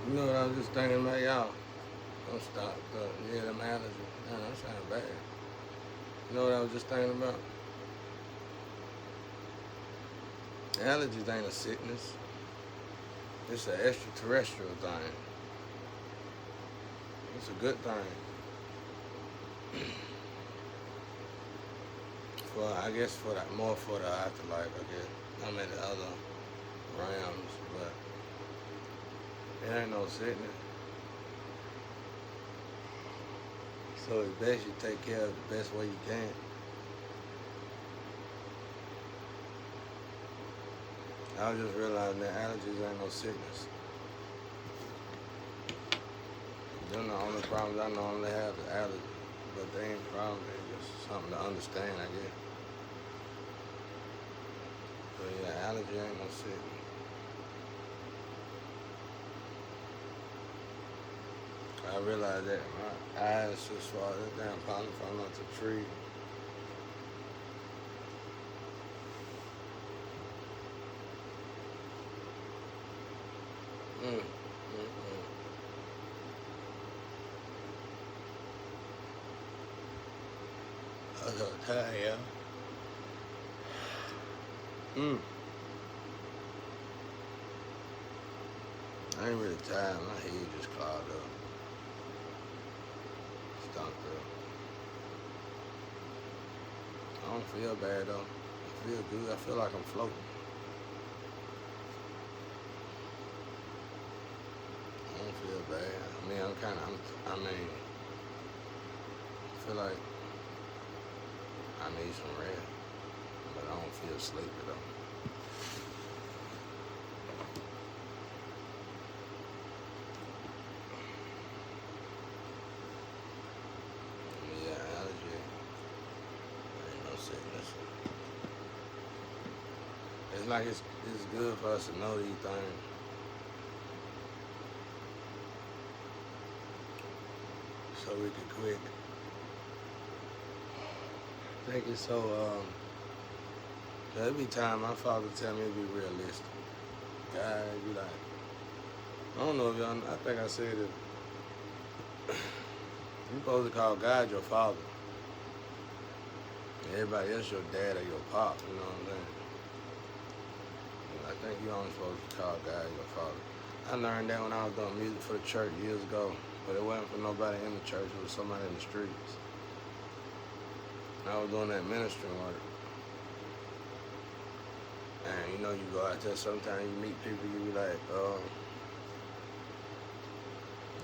You know what I was just thinking about, y'all? Don't stop. Yeah, them allergies. Man, that sound bad. You know what I was just thinking about? Allergies ain't a sickness. It's an extraterrestrial thing. It's a good thing. For I guess for that more for the afterlife. I guess I mean the other realms, but it ain't no sickness. So it's best you take care of it the best way you can. I was just realizing that allergies ain't no sickness. Them the only problems I normally have is allergies. But they ain't problems, they just something to understand, I guess. But yeah, allergy ain't no sickness. I realized that my eyes just swallowed this damn pollen falling off the tree. Mm, mm, mm. I'm so tired, yeah. Mm. I ain't really tired. My head just clogged up. Stumped up. I don't feel bad though. I feel good. I feel like I'm floating. I don't feel bad. I mean, I mean, I feel like I need some rest, but I don't feel sleepy though. Yeah, allergy ain't no sickness. It's like it's good for us to know these things so we can quit thinking so. Every time my father tell me to be realistic, God be like, I don't know if y'all. I think I said it. You supposed to call God your father. Everybody else your dad or your pop. You know what I'm saying? I think you only supposed to call God your father. I learned that when I was doing music for the church years ago, but it wasn't for nobody in the church. It was somebody in the streets. I was doing that ministry work. And you know, you go out there, sometimes you meet people, you be like,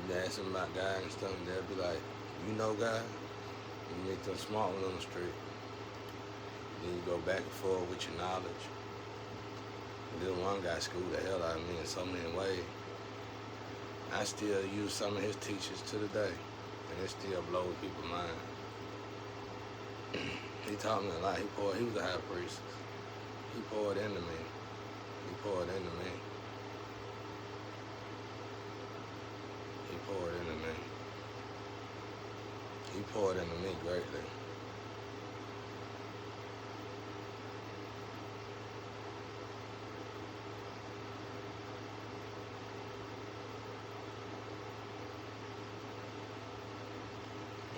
you ask them about God and stuff, and they'll be like, you know God? You meet them smart ones on the street. Then you go back and forth with your knowledge. And then one guy schooled the hell out of me in so many ways. I still use some of his teachers to the day, and it still blows people's mind. He taught me a lot. He was a high priest. He poured into me. He poured into me. He poured into me. He poured into me greatly.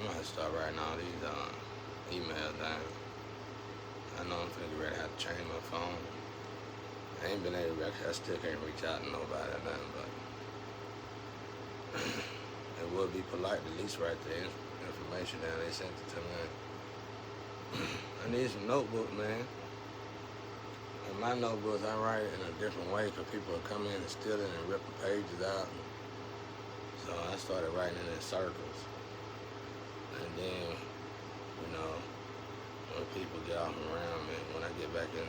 I'm gonna start writing all these emails down. I know I'm finna get ready to have to change my phone. I ain't been able to, I still can't reach out to nobody or nothing, but it would be polite to at least write the information down. They sent it to me. I need some notebook, man. In my notebooks, I write it in a different way because people will come in and steal it and rip the pages out. So I started writing it in circles. And then, you know, when people get off around me, when I get back in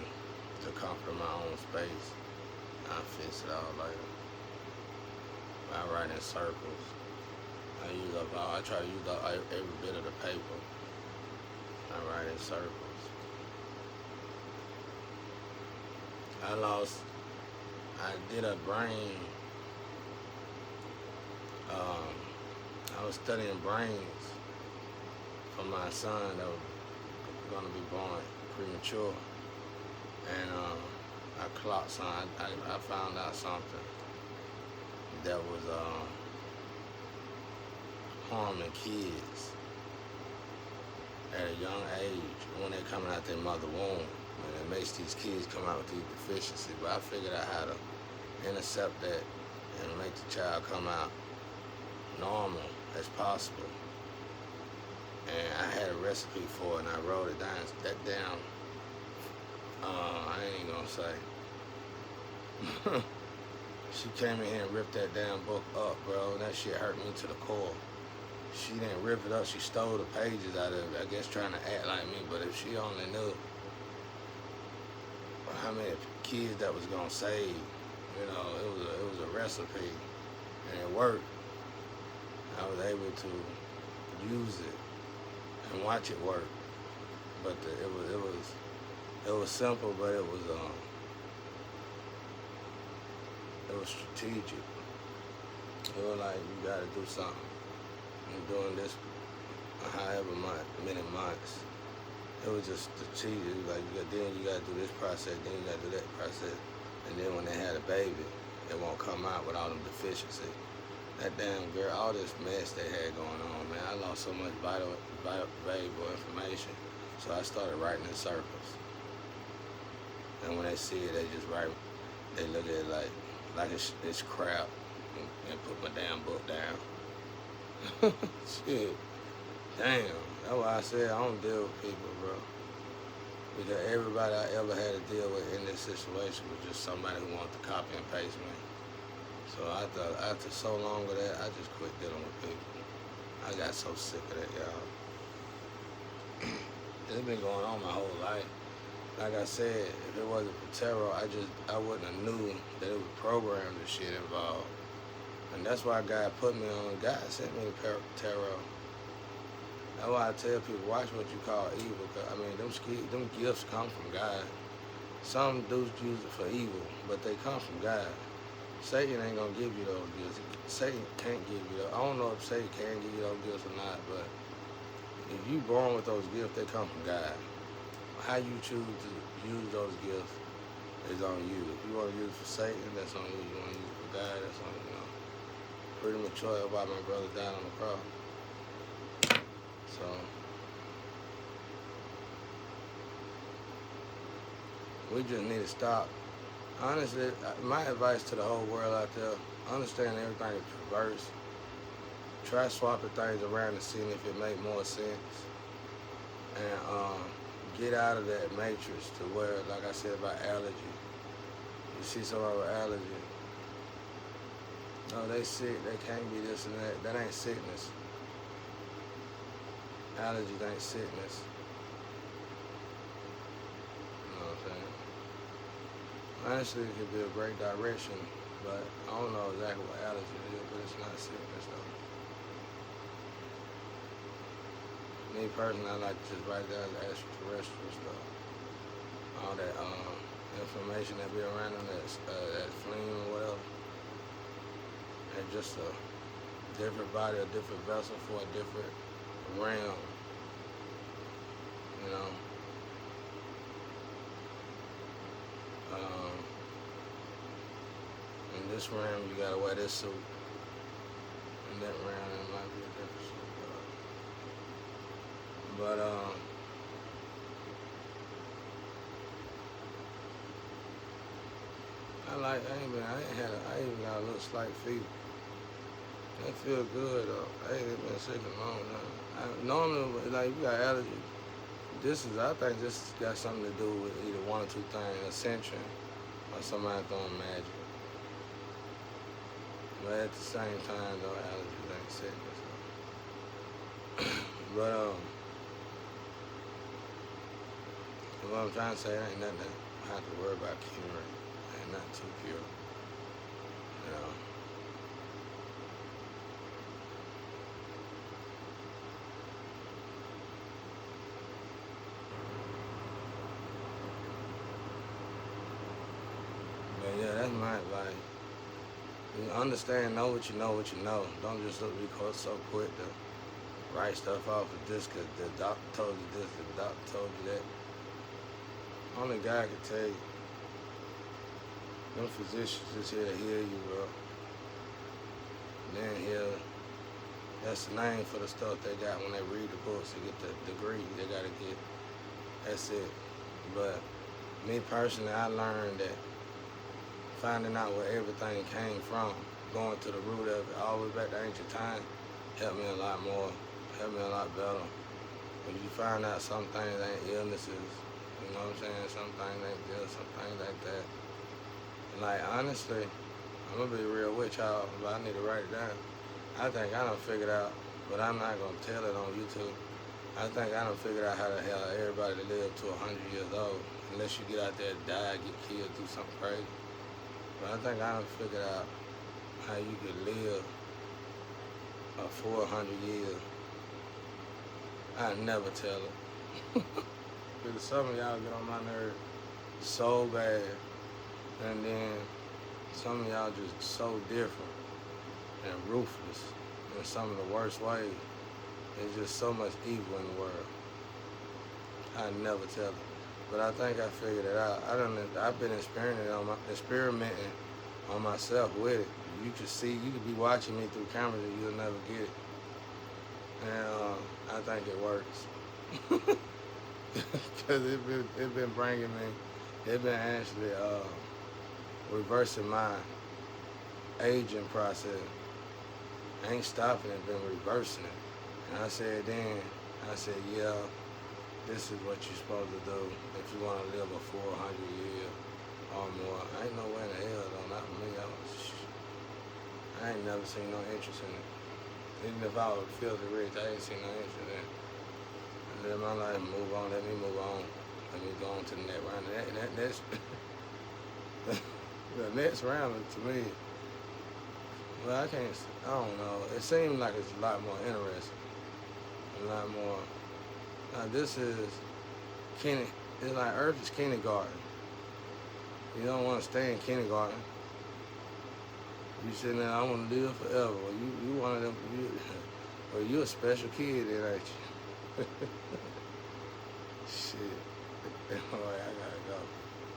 to comfort of my own space, I fix it all later. I write in circles. I try to use up every bit of the paper. I write in circles. I did a brain, I was studying brains for my son that was going to be born premature. And I clocked something. I found out something that was harming kids at a young age when they're coming out their mother womb. And it makes these kids come out with these deficiencies. But I figured out how to intercept that and make the child come out normal as possible. And I had a recipe for it, and I wrote it down. That damn, I ain't gonna say. She came in here and ripped that damn book up, bro. That shit hurt me to the core. She didn't rip it up. She stole the pages out of it, I guess trying to act like me. But if she only knew how many kids that was gonna save, you know, it was a recipe, and it worked. I was able to use it and watch it work. But it was simple, but it was strategic. It was like you gotta do something. And doing this however many months. It was just strategic. Like then you gotta do this process, then you gotta do that process. And then when they had a baby, it won't come out with all them deficiencies. That damn girl, all this mess they had going on, man. I lost so much valuable information. So I started writing in circles. And when they see it, they just write. They look at it like it's crap, and put my damn book down. Shit, damn. That's why I said I don't deal with people, bro. Because everybody I ever had to deal with in this situation was just somebody who wanted to copy and paste me. So after so long of that, I just quit dealing with people. I got so sick of that, y'all. It's been going on my whole life. Like I said, if it wasn't for tarot, I wouldn't have knew that it was programmed and shit involved. And that's why God put me on. God sent me to tarot. That's why I tell people, watch what you call evil. Cause, I mean, them gifts come from God. Some dudes use it for evil, but they come from God. Satan ain't gonna give you those gifts. Satan can't give you those. I don't know if Satan can give you those gifts or not, but if you born with those gifts, they come from God. How you choose to use those gifts is on you. If you want to use it for Satan, that's on you. You want to use it for God, that's on you. Pretty mature about my brother died on the cross. So we just need to stop. Honestly, my advice to the whole world out there, understand everything is perverse. Try swapping things around and seeing if it make more sense. And get out of that matrix to where, like I said about allergy. You see somebody with allergy. No, they sick, they can't be this and that. That ain't sickness. Allergies ain't sickness. You know what I'm saying? Honestly, it could be a great direction, but I don't know exactly what allergy is, but it's not sickness though. Me personally, I like to just write down the extraterrestrial stuff. All that information that be around them, that flame or whatever. And just a different body, a different vessel for a different realm. You know. In this realm, you gotta wear this suit. In that realm, it might be a different suit. But I even got a little slight fever. It feel good though. I ain't been sick in a long time. Normally, like you got allergies. I think this has got something to do with either one or two things, ascension or somebody throwing magic. But at the same time though, allergies ain't sickness though. But what I'm trying to say, it ain't nothing that I have to worry about curing. Ain't nothing too pure. You know. But yeah, that's my advice. You understand, know what you know, what you know. Don't just be so quick to write stuff off of this because the doctor told you this, the doctor told you that. Only God can tell you. Them physicians just here to heal you, bro. then he'll, that's the name for the stuff they got when they read the books to get the degree they gotta get. That's it. But me personally, I learned that finding out where everything came from, going to the root of it, all the way back to ancient time, helped me a lot more, helped me a lot better. When you find out some things ain't illnesses, you know what I'm saying? Some things ain't this, some things like that. And like, honestly, I'm gonna be real with y'all, but I need to write it down. I think I done figured out, but I'm not gonna tell it on YouTube. I think I done figured out how the hell everybody live to 100 years old, unless you get out there and die, get killed, do something crazy. But I think I done figured out how you could live a 400 years. I never tell it. Because some of y'all get on my nerves so bad, and then some of y'all just so different and ruthless in some of the worst ways. There's just so much evil in the world. I never tell it. But I think I figured it out. I've been experimenting on myself with it. You can see, you could be watching me through cameras and you'll never get it. And I think it works. Because it been bringing me, it been actually reversing my aging process. I ain't stopping it, been reversing it. And I said, yeah, this is what you're supposed to do if you want to live a 400 years or more. I ain't no way in the hell though, not for me. I ain't never seen no interest in it. Even if I was filthy rich, I ain't seen no interest in it. I live my life, move on, let me move on. Let me go on to the next round. The next round to me, well, I don't know. It seems like it's a lot more interesting. A lot more. Now this is it's like Earth is kindergarten. You don't want to stay in kindergarten. You sitting there, I want to live forever. Well, you one of them, well, you a special kid then, ain't you? Shit. All right, I gotta go.